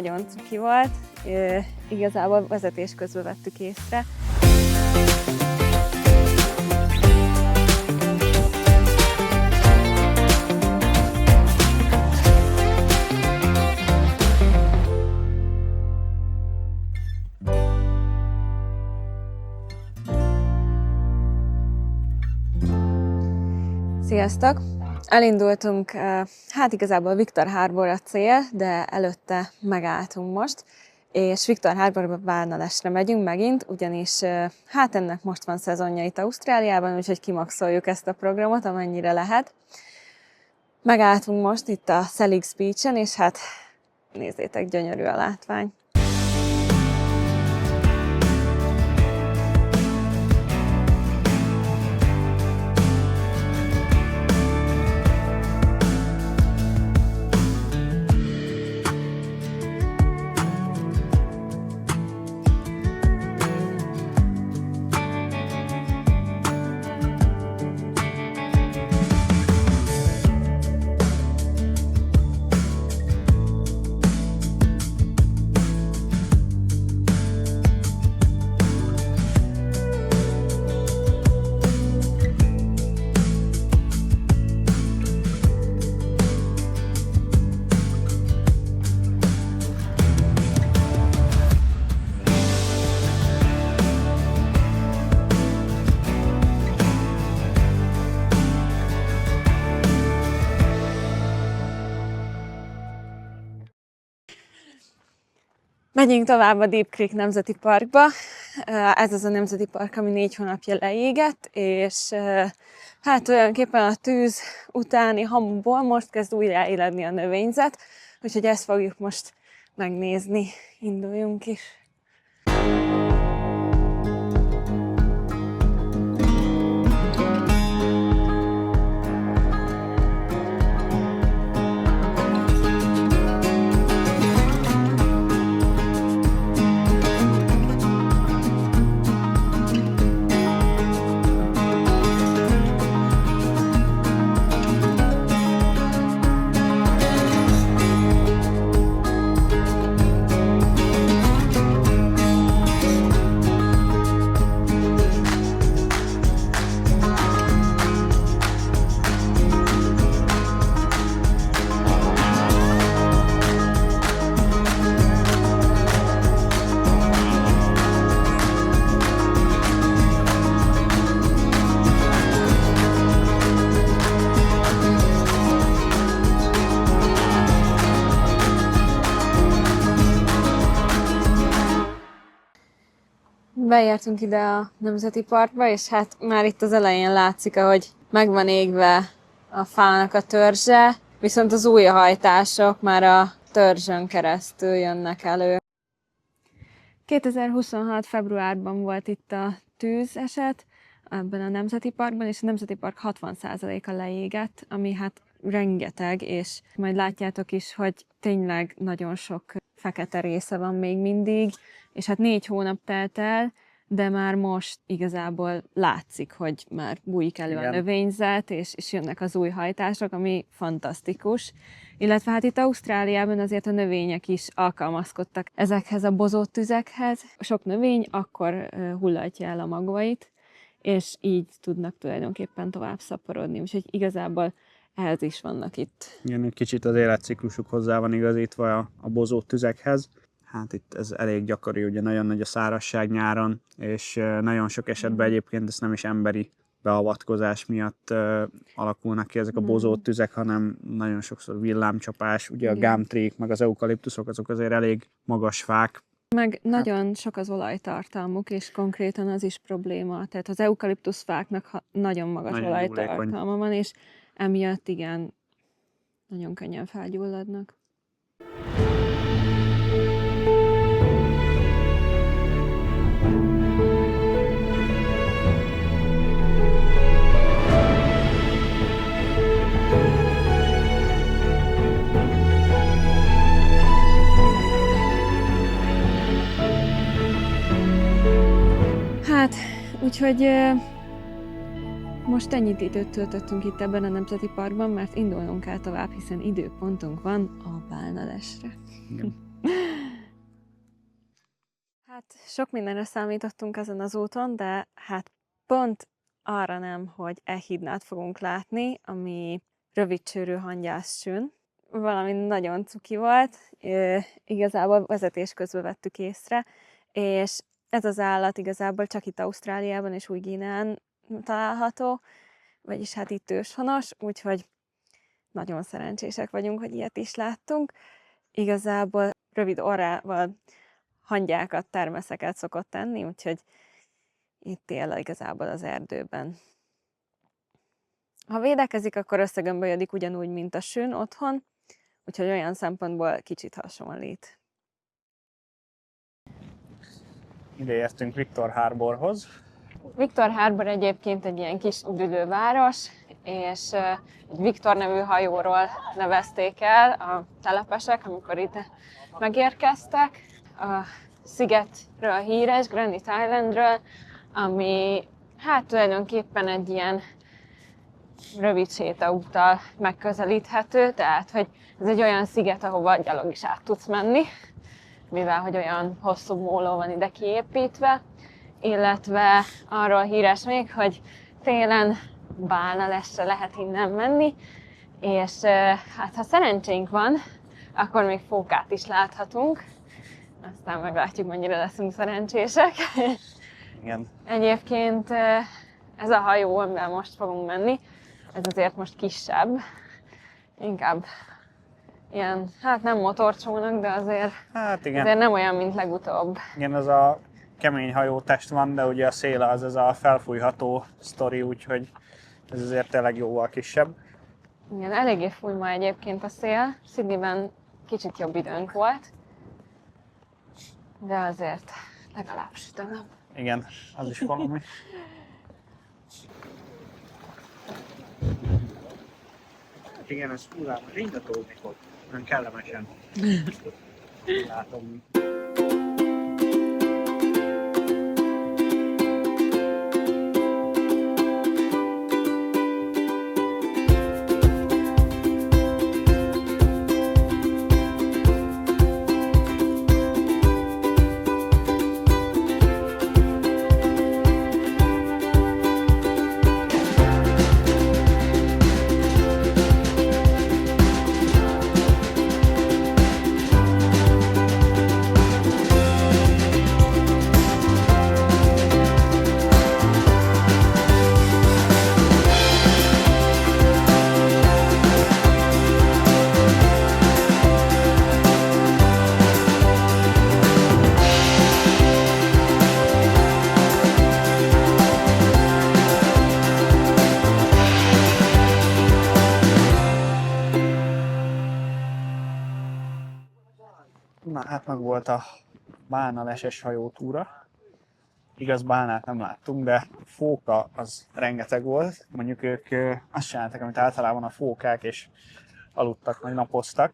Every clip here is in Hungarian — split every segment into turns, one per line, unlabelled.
nagyon cuki volt, igazából vezetés közben vettük észre. Sziasztok! Elindultunk, hát igazából Victor Harbor a cél, de előtte megálltunk most, és Victor Harborba Bálna-Lesre megyünk megint, ugyanis hát ennek most van szezonja itt Ausztráliában, úgyhogy kimaxoljuk ezt a programot, amennyire lehet. Megálltunk most itt a Selig Beach-en, és hát nézzétek, gyönyörű a látvány. Megyünk tovább a Deep Creek Nemzeti Parkba. Ez az a nemzeti park, ami 4 hónapja leégett, és hát tulajdonképpen a tűz utáni hamuból most kezd újraéledni a növényzet, úgyhogy ezt fogjuk most megnézni. Induljunk is! Beértünk ide a Nemzeti Parkba, és hát már itt az elején látszik, ahogy meg van égve a fának a törzse, viszont az új hajtások már a törzsön keresztül jönnek elő. 2026. februárban volt itt a tűzeset ebben a Nemzeti Parkban, és a Nemzeti Park 60%-a leégett, ami hát rengeteg, és majd látjátok is, hogy tényleg nagyon sok fekete része van még mindig, és hát 4 hónap telt el, de már most igazából látszik, hogy már bújik elő a növényzet, és jönnek az új hajtások, ami fantasztikus. Illetve hát itt Ausztráliában azért a növények is alkalmazkodtak ezekhez a bozott tüzekhez. Sok növény akkor hullatja el a magvait, és így tudnak tulajdonképpen tovább szaporodni. Úgyhogy igazából ehhez is vannak itt.
Igen, egy kicsit az életciklusuk hozzá van igazítva a bozott tüzekhez. Hát itt ez elég gyakori, ugye nagyon nagy a szárazság nyáron, és nagyon sok esetben egyébként ez nem is emberi beavatkozás miatt alakulnak ki ezek a bozott tüzek, hanem nagyon sokszor villámcsapás, ugye a gumtreek, meg az eukaliptuszok, azok azért elég magas fák.
Meg nagyon sok az olajtartalmuk, és konkrétan az is probléma. Tehát az eukaliptuszfáknak nagyon magas olajtartalma van, és emiatt igen, nagyon könnyen felgyulladnak. Hát, úgyhogy most ennyit időt töltöttünk itt ebben a Nemzeti Parkban, mert indulnunk kell tovább, hiszen időpontunk van a Bálna-Lesre. sok mindenre számítottunk ezen az úton, de hát pont arra nem, hogy hídnát fogunk látni, ami rövidcsőrű hangyássün. Valami nagyon cuki volt, igazából vezetés közben vettük észre, és ez az állat igazából csak itt Ausztráliában és Új-Guineán található, vagyis hát itt őshonos, úgyhogy nagyon szerencsések vagyunk, hogy ilyet is láttunk. Igazából rövid orrával hangyákat, termeszeket szokott tenni, úgyhogy itt él igazából az erdőben. Ha védekezik, akkor összegömbölyödik ugyanúgy, mint a sün otthon, úgyhogy olyan szempontból kicsit hasonlít.
Ide értünk Victor Harborhoz.
Victor Harbor egyébként egy ilyen kis üdülőváros, és egy Victor nevű hajóról nevezték el a telepesek, amikor itt megérkeztek. A szigetről híres, Granite Islandről, ami hát tulajdonképpen egy ilyen rövid sétaúttal megközelíthető, tehát hogy ez egy olyan sziget, ahova gyalog is át tudsz menni, mivel hogy olyan hosszú móló van ide kiépítve, illetve arról híres még, hogy télen bálnalesre lehet innen menni, és hát ha szerencsénk van, akkor még fókát is láthatunk, aztán meglátjuk, mennyire leszünk szerencsések.
Igen.
Egyébként ez a hajó, amivel most fogunk menni, ez azért most kisebb, inkább ilyen, hát nem motorcsónak, de azért,
Hát igen.
azért nem olyan, mint legutóbb.
Igen, ez a kemény hajótest van, de ugye a széle az ez a felfújható sztori, úgyhogy ez azért tényleg jóval kisebb.
Igen, eléggé fúj ma egyébként a szél, Sydneyben kicsit jobb időnk volt, de azért legalább süt a nap.
Igen, az is valami. Igen, ez hullám, ringatózni fog. Nem kellemesen. Látom. Na hát meg volt a bálnaleses hajótúra. Igaz, bálnát nem láttunk, de fóka az rengeteg volt. Mondjuk ők azt csináltak, amit általában a fókák, és aludtak, vagy napoztak.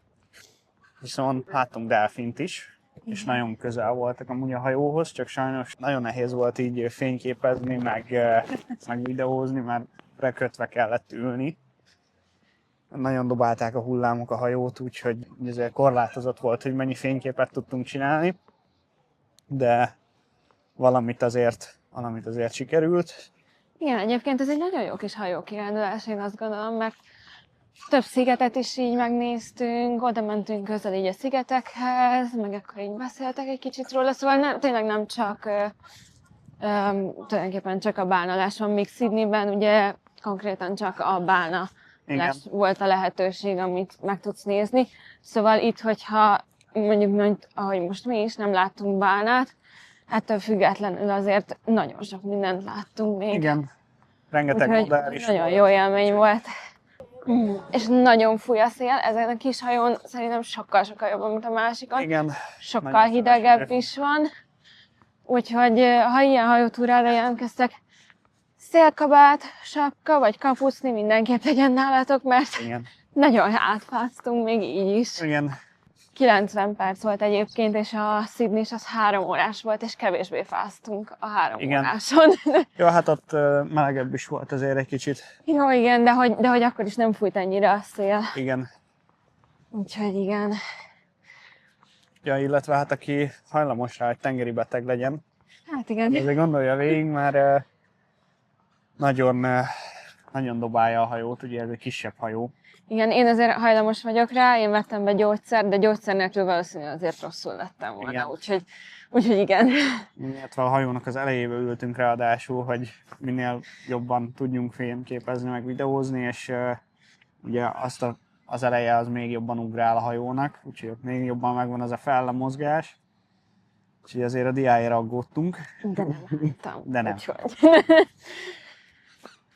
Viszont láttunk delfint is, és nagyon közel voltak amúgy a hajóhoz, csak sajnos nagyon nehéz volt így fényképezni, meg videózni, mert bekötve kellett ülni. Nagyon dobálták a hullámok a hajót, úgyhogy ezért korlátozott volt, hogy mennyi fényképet tudtunk csinálni, de valamit azért sikerült.
Igen, egyébként ez egy nagyon jó kis hajókirándulás, én azt gondolom, mert több szigetet is így megnéztünk, oda mentünk közel így a szigetekhez, meg akkor így beszéltek egy kicsit róla, szóval tényleg nem csak, tulajdonképpen csak a bálnalás van, míg Sydneyben ugye konkrétan csak a bálna volt a lehetőség, amit meg tudsz nézni. Szóval itt, hogyha mondjuk, ahogy most mi is nem láttunk bálnát, ettől függetlenül azért nagyon sok mindent láttunk még.
Igen, rengeteg modell is
nagyon jó élmény volt. És nagyon fúj a szél, ezen a kis hajón szerintem sokkal-sokkal jobban, mint a másikon.
Igen.
Sokkal hidegebb is van. Úgyhogy ha ilyen hajótúrára jelentkeztek, szélkabát, sapka vagy kapucni mindenképp legyen nálatok, mert
igen,
nagyon átfáztunk még így is.
Igen.
90 perc volt egyébként, és a Sydney az 3 órás volt, és kevésbé fáztunk a 3 óráson.
Jó, hát ott melegebb is volt azért egy kicsit.
Jó, igen, de hogy akkor is nem fújt ennyire a szél.
Igen.
Úgyhogy igen.
Ja, illetve hát aki hajlamos rá, hogy tengeri beteg legyen,
Hát igen.
ezért gondolja végig, mert nagyon, nagyon dobálja a hajót, ugye ez egy kisebb hajó.
Igen, én azért hajlamos vagyok rá, én vettem be gyógyszer, de gyógyszer nélkül valószínűleg azért rosszul lettem volna,
Igen.
úgyhogy igen.
Illetve a hajónak az elejébe ültünk ráadásul, hogy minél jobban tudjunk fényképezni, meg videózni, és ugye az eleje az még jobban ugrál a hajónak, úgyhogy ott még jobban megvan az a fellemozgás. Úgyhogy azért a diájára aggódtunk.
De nem láttam.
De nem.
Úgyhogy.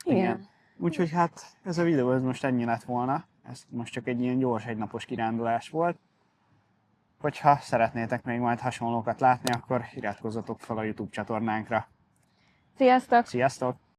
Igen. Úgyhogy hát ez a videó ez most ennyi lett volna. Ez most csak egy ilyen gyors egynapos kirándulás volt. Hogyha szeretnétek még majd hasonlókat látni, akkor iratkozzatok fel a YouTube csatornánkra.
Sziasztok!
Sziasztok!